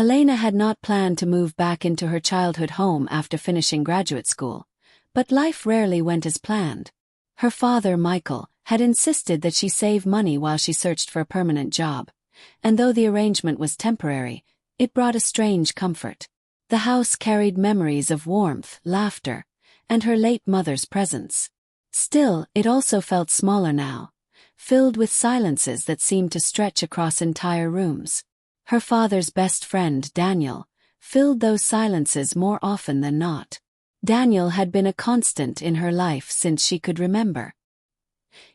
Elena had not planned to move back into her childhood home after finishing graduate school, but life rarely went as planned. Her father, Michael, had insisted that she save money while she searched for a permanent job, and though the arrangement was temporary, it brought a strange comfort. The house carried memories of warmth, laughter, and her late mother's presence. Still, it also felt smaller now, filled with silences that seemed to stretch across entire rooms. Her father's best friend, Daniel, filled those silences more often than not. Daniel had been a constant in her life since she could remember.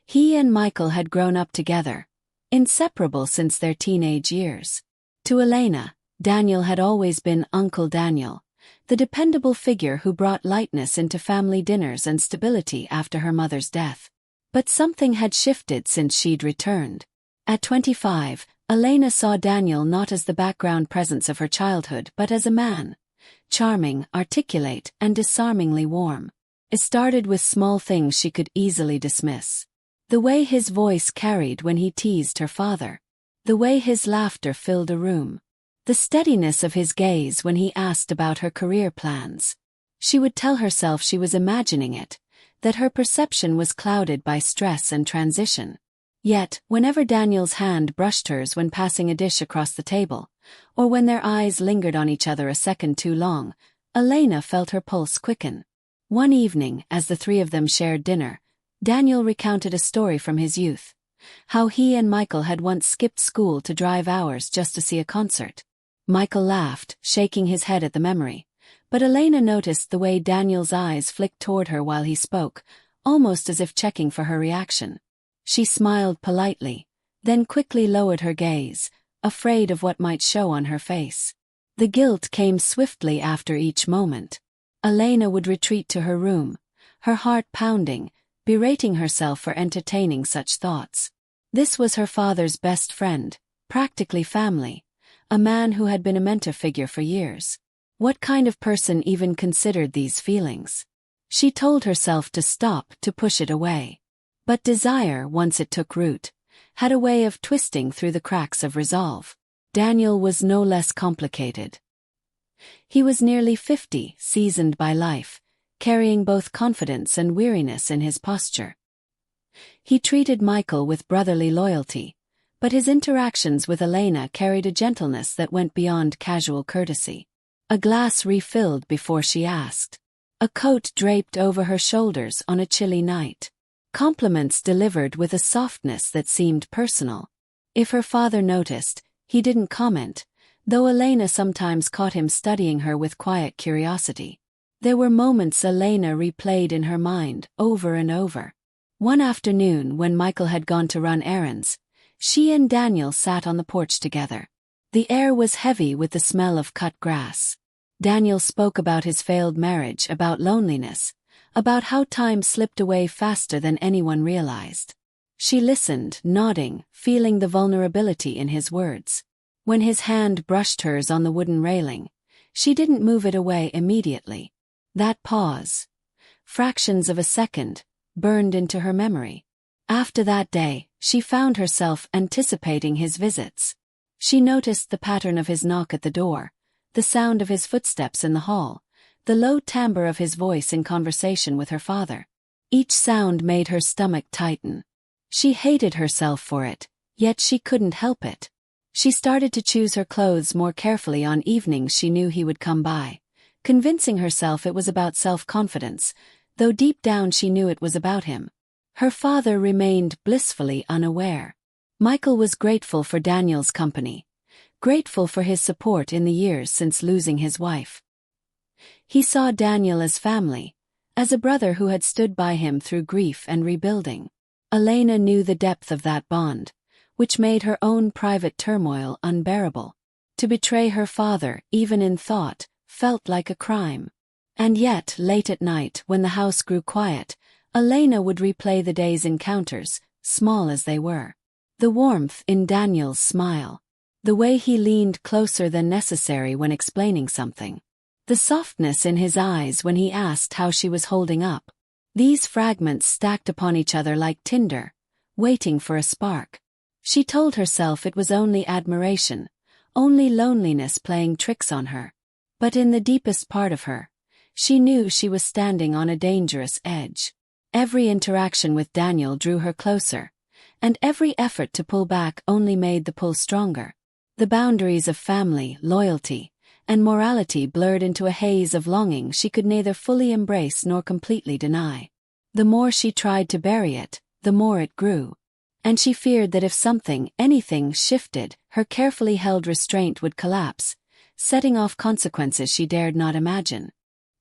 He and Michael had grown up together, inseparable since their teenage years. To Elena, Daniel had always been Uncle Daniel, the dependable figure who brought lightness into family dinners and stability after her mother's death. But something had shifted since she'd returned. At 25, Elena saw Daniel not as the background presence of her childhood but as a man. Charming, articulate, and disarmingly warm. It started with small things she could easily dismiss. The way his voice carried when he teased her father. The way his laughter filled a room. The steadiness of his gaze when he asked about her career plans. She would tell herself she was imagining it, that her perception was clouded by stress and transition. Yet, whenever Daniel's hand brushed hers when passing a dish across the table, or when their eyes lingered on each other a second too long, Elena felt her pulse quicken. One evening, as the three of them shared dinner, Daniel recounted a story from his youth. How he and Michael had once skipped school to drive hours just to see a concert. Michael laughed, shaking his head at the memory, but Elena noticed the way Daniel's eyes flicked toward her while he spoke, almost as if checking for her reaction. She smiled politely, then quickly lowered her gaze, afraid of what might show on her face. The guilt came swiftly after each moment. Elena would retreat to her room, her heart pounding, berating herself for entertaining such thoughts. This was her father's best friend, practically family, a man who had been a mentor figure for years. What kind of person even considered these feelings? She told herself to stop, to push it away. But desire, once it took root, had a way of twisting through the cracks of resolve. Daniel was no less complicated. He was nearly 50, seasoned by life, carrying both confidence and weariness in his posture. He treated Michael with brotherly loyalty, but his interactions with Elena carried a gentleness that went beyond casual courtesy. A glass refilled before she asked. A coat draped over her shoulders on a chilly night. Compliments delivered with a softness that seemed personal. If her father noticed, he didn't comment, though Elena sometimes caught him studying her with quiet curiosity. There were moments Elena replayed in her mind, over and over. One afternoon when Michael had gone to run errands, she and Daniel sat on the porch together. The air was heavy with the smell of cut grass. Daniel spoke about his failed marriage, about loneliness, about how time slipped away faster than anyone realized. She listened, nodding, feeling the vulnerability in his words. When his hand brushed hers on the wooden railing, she didn't move it away immediately. That pause, fractions of a second, burned into her memory. After that day, she found herself anticipating his visits. She noticed the pattern of his knock at the door, the sound of his footsteps in the hall, the low timbre of his voice in conversation with her father. Each sound made her stomach tighten. She hated herself for it, yet she couldn't help it. She started to choose her clothes more carefully on evenings she knew he would come by, convincing herself it was about self-confidence, though deep down she knew it was about him. Her father remained blissfully unaware. Michael was grateful for Daniel's company, grateful for his support in the years since losing his wife. He saw Daniel as family, as a brother who had stood by him through grief and rebuilding. Elena knew the depth of that bond, which made her own private turmoil unbearable. To betray her father, even in thought, felt like a crime. And yet, late at night, when the house grew quiet, Elena would replay the day's encounters, small as they were. The warmth in Daniel's smile. The way he leaned closer than necessary when explaining something. The softness in his eyes when he asked how she was holding up. These fragments stacked upon each other like tinder, waiting for a spark. She told herself it was only admiration, only loneliness playing tricks on her. But in the deepest part of her, she knew she was standing on a dangerous edge. Every interaction with Daniel drew her closer, and every effort to pull back only made the pull stronger. The boundaries of family, loyalty, and morality blurred into a haze of longing she could neither fully embrace nor completely deny. The more she tried to bury it, the more it grew. And she feared that if something, anything, shifted, her carefully held restraint would collapse, setting off consequences she dared not imagine.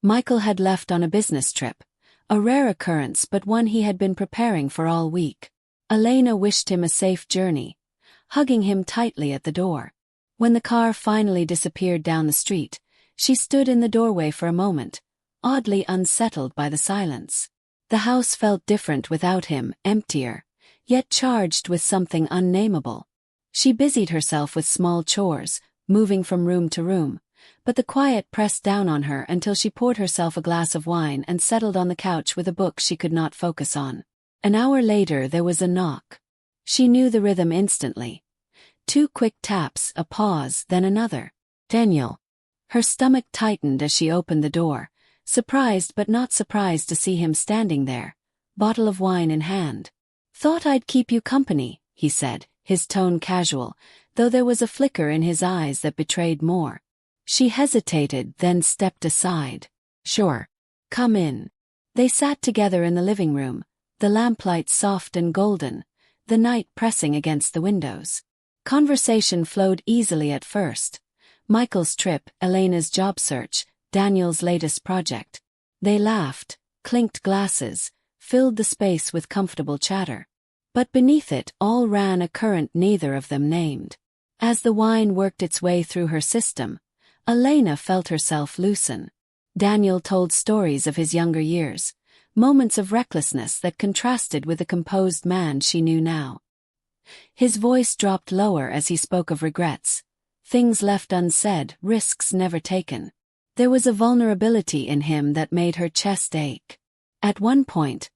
Michael had left on a business trip, a rare occurrence but one he had been preparing for all week. Elena wished him a safe journey, hugging him tightly at the door. When the car finally disappeared down the street, she stood in the doorway for a moment, oddly unsettled by the silence. The house felt different without him, emptier, yet charged with something unnameable. She busied herself with small chores, moving from room to room, but the quiet pressed down on her until she poured herself a glass of wine and settled on the couch with a book she could not focus on. An hour later there was a knock. She knew the rhythm instantly. 2 quick taps, a pause, then another. Daniel. Her stomach tightened as she opened the door, surprised but not surprised to see him standing there, bottle of wine in hand. "Thought I'd keep you company," he said, his tone casual, though there was a flicker in his eyes that betrayed more. She hesitated, then stepped aside. "Sure. Come in." They sat together in the living room, the lamplight soft and golden, the night pressing against the windows. Conversation flowed easily at first. Michael's trip, Elena's job search, Daniel's latest project. They laughed, clinked glasses, filled the space with comfortable chatter. But beneath it all ran a current neither of them named. As the wine worked its way through her system, Elena felt herself loosen. Daniel told stories of his younger years, moments of recklessness that contrasted with the composed man she knew now. His voice dropped lower as he spoke of regrets, things left unsaid, risks never taken. There was a vulnerability in him that made her chest ache. At one point,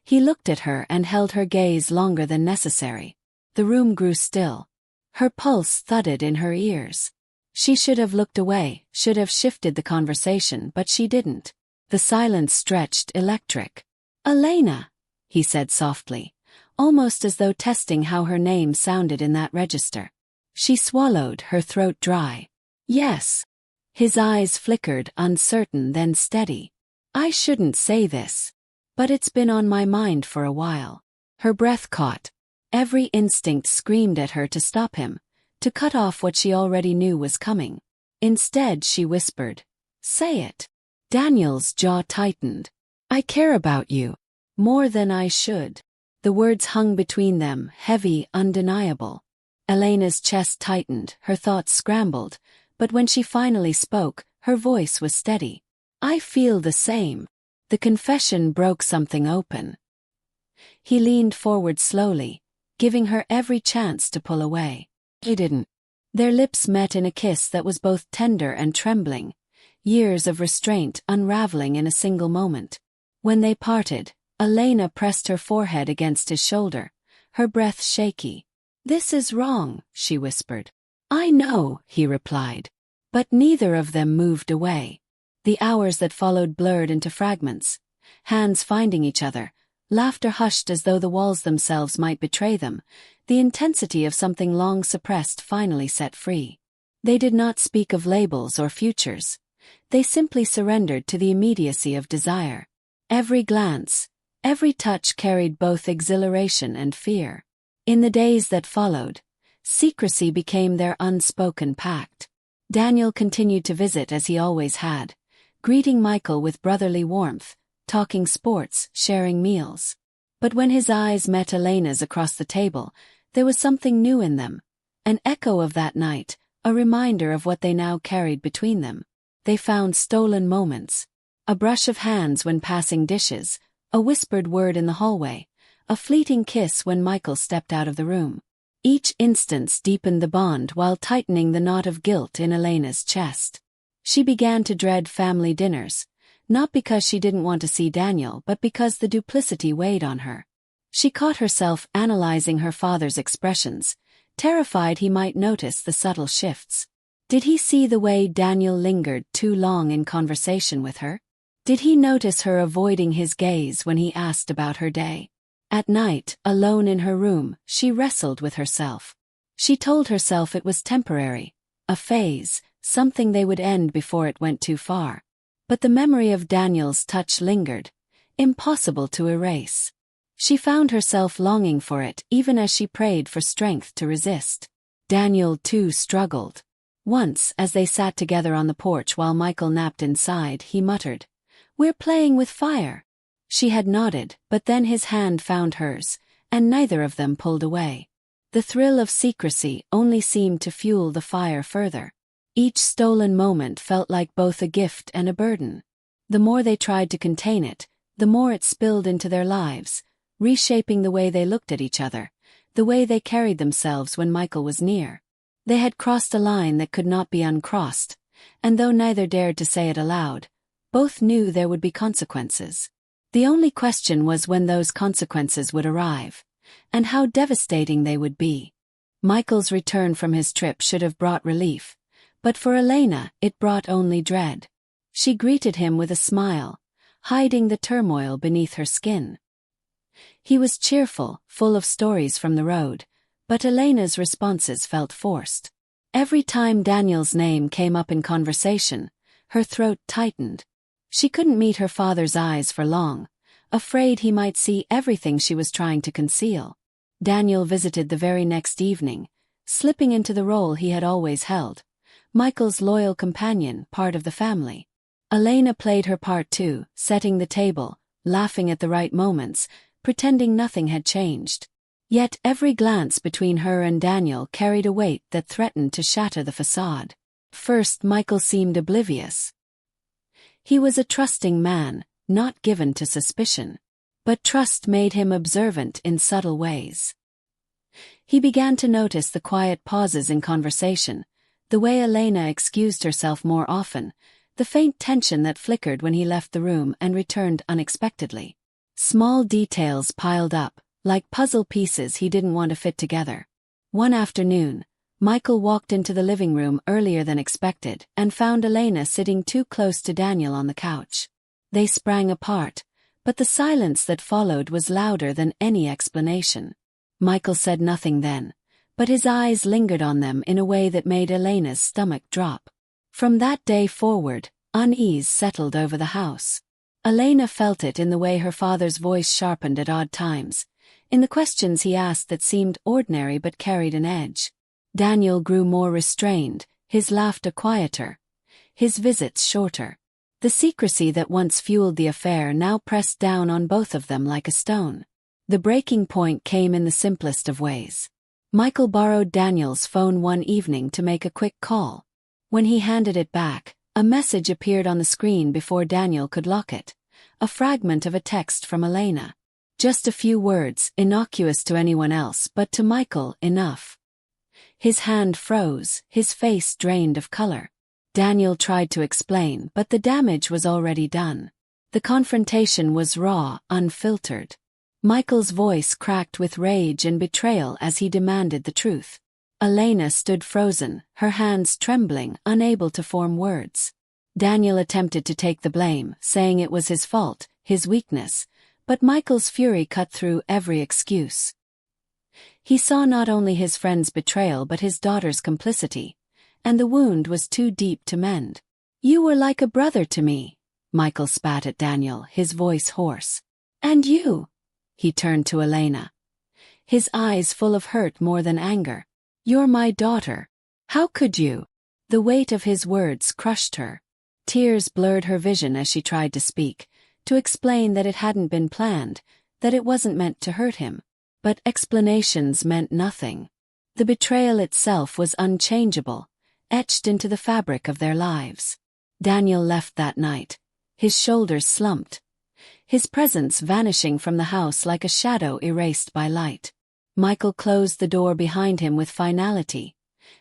he looked at her and held her gaze longer than necessary. The room grew still. Her pulse thudded in her ears. She should have looked away, should have shifted the conversation, but she didn't. The silence stretched electric. "Elena," he said softly, almost as though testing how her name sounded in that register. She swallowed, her throat dry. "Yes." His eyes flickered, uncertain then steady. "I shouldn't say this, but it's been on my mind for a while." Her breath caught. Every instinct screamed at her to stop him, to cut off what she already knew was coming. Instead she whispered, "Say it." Daniel's jaw tightened. "I care about you. More than I should." The words hung between them, heavy, undeniable. Elena's chest tightened, her thoughts scrambled, but when she finally spoke, her voice was steady. "I feel the same." The confession broke something open. He leaned forward slowly, giving her every chance to pull away. He didn't. Their lips met in a kiss that was both tender and trembling, years of restraint unraveling in a single moment. When they parted, Elena pressed her forehead against his shoulder, her breath shaky. "This is wrong," she whispered. "I know," he replied. But neither of them moved away. The hours that followed blurred into fragments, hands finding each other, laughter hushed as though the walls themselves might betray them, the intensity of something long suppressed finally set free. They did not speak of labels or futures. They simply surrendered to the immediacy of desire. Every glance, every touch carried both exhilaration and fear. In the days that followed, secrecy became their unspoken pact. Daniel continued to visit as he always had, greeting Michael with brotherly warmth, talking sports, sharing meals. But when his eyes met Elena's across the table, there was something new in them, an echo of that night, a reminder of what they now carried between them. They found stolen moments, a brush of hands when passing dishes, a whispered word in the hallway, a fleeting kiss when Michael stepped out of the room. Each instance deepened the bond while tightening the knot of guilt in Elena's chest. She began to dread family dinners, not because she didn't want to see Daniel but because the duplicity weighed on her. She caught herself analyzing her father's expressions, terrified he might notice the subtle shifts. Did he see the way Daniel lingered too long in conversation with her? Did he notice her avoiding his gaze when he asked about her day? At night, alone in her room, she wrestled with herself. She told herself it was temporary, a phase, something they would end before it went too far. But the memory of Daniel's touch lingered, impossible to erase. She found herself longing for it even as she prayed for strength to resist. Daniel, too, struggled. Once, as they sat together on the porch while Michael napped inside, he muttered, "We're playing with fire." She had nodded, but then his hand found hers, and neither of them pulled away. The thrill of secrecy only seemed to fuel the fire further. Each stolen moment felt like both a gift and a burden. The more they tried to contain it, the more it spilled into their lives, reshaping the way they looked at each other, the way they carried themselves when Michael was near. They had crossed a line that could not be uncrossed, and though neither dared to say it aloud, both knew there would be consequences. The only question was when those consequences would arrive, and how devastating they would be. Michael's return from his trip should have brought relief, but for Elena it brought only dread. She greeted him with a smile, hiding the turmoil beneath her skin. He was cheerful, full of stories from the road, but Elena's responses felt forced. Every time Daniel's name came up in conversation, her throat tightened. She couldn't meet her father's eyes for long, afraid he might see everything she was trying to conceal. Daniel visited the very next evening, slipping into the role he had always held, Michael's loyal companion, part of the family. Elena played her part too, setting the table, laughing at the right moments, pretending nothing had changed. Yet every glance between her and Daniel carried a weight that threatened to shatter the facade. First, Michael seemed oblivious. He was a trusting man, not given to suspicion. But trust made him observant in subtle ways. He began to notice the quiet pauses in conversation, the way Elena excused herself more often, the faint tension that flickered when he left the room and returned unexpectedly. Small details piled up, like puzzle pieces he didn't want to fit together. One afternoon, Michael walked into the living room earlier than expected and found Elena sitting too close to Daniel on the couch. They sprang apart, but the silence that followed was louder than any explanation. Michael said nothing then, but his eyes lingered on them in a way that made Elena's stomach drop. From that day forward, unease settled over the house. Elena felt it in the way her father's voice sharpened at odd times, in the questions he asked that seemed ordinary but carried an edge. Daniel grew more restrained, his laughter quieter, his visits shorter. The secrecy that once fueled the affair now pressed down on both of them like a stone. The breaking point came in the simplest of ways. Michael borrowed Daniel's phone one evening to make a quick call. When he handed it back, a message appeared on the screen before Daniel could lock it, a fragment of a text from Elena. Just a few words, innocuous to anyone else, but to Michael, enough. His hand froze, his face drained of color. Daniel tried to explain, but the damage was already done. The confrontation was raw, unfiltered. Michael's voice cracked with rage and betrayal as he demanded the truth. Elena stood frozen, her hands trembling, unable to form words. Daniel attempted to take the blame, saying it was his fault, his weakness, but Michael's fury cut through every excuse. He saw not only his friend's betrayal but his daughter's complicity, and the wound was too deep to mend. "You were like a brother to me," Michael spat at Daniel, his voice hoarse. "And you?" He turned to Elena, his eyes full of hurt more than anger. "You're my daughter. How could you?" The weight of his words crushed her. Tears blurred her vision as she tried to speak, to explain that it hadn't been planned, that it wasn't meant to hurt him. But explanations meant nothing. The betrayal itself was unchangeable, etched into the fabric of their lives. Daniel left that night, his shoulders slumped, his presence vanishing from the house like a shadow erased by light. Michael closed the door behind him with finality,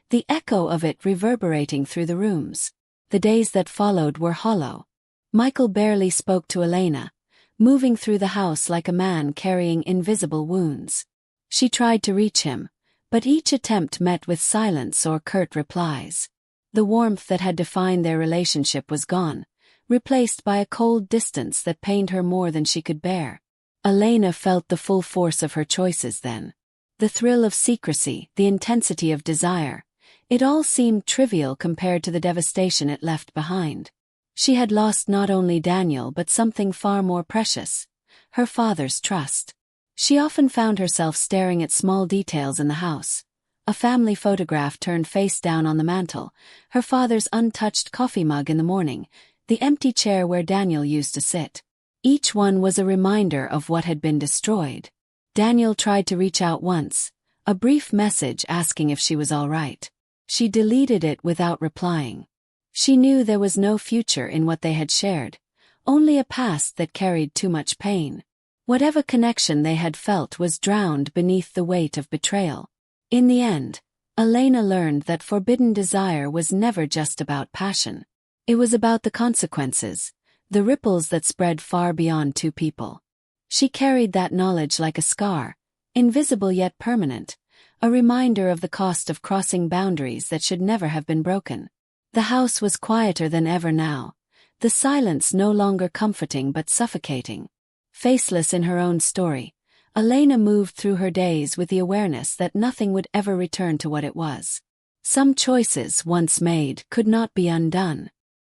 the echo of it reverberating through the rooms. The days that followed were hollow. Michael barely spoke to Elena, moving through the house like a man carrying invisible wounds. She tried to reach him, But each attempt met with silence or curt replies. The warmth that had defined their relationship was gone, replaced by a cold distance that pained her more than she could bear. Elena felt the full force of her choices then. The thrill of secrecy, the intensity of desire, it all seemed trivial compared to the devastation it left behind. She had lost not only Daniel but something far more precious: her father's trust. She often found herself staring at small details in the house. A family photograph turned face down on the mantel, her father's untouched coffee mug in the morning, the empty chair where Daniel used to sit. Each one was a reminder of what had been destroyed. Daniel tried to reach out once, a brief message asking if she was all right. She deleted it without replying. She knew there was no future in what they had shared, only a past that carried too much pain. Whatever connection they had felt was drowned beneath the weight of betrayal. In the end, Elena learned that forbidden desire was never just about passion. It was about the consequences, the ripples that spread far beyond two people. She carried that knowledge like a scar, invisible yet permanent, a reminder of the cost of crossing boundaries that should never have been broken. The house was quieter than ever now, the silence no longer comforting but suffocating. Faceless in her own story, Elena moved through her days with the awareness that nothing would ever return to what it was. Some choices, once made, could not be undone.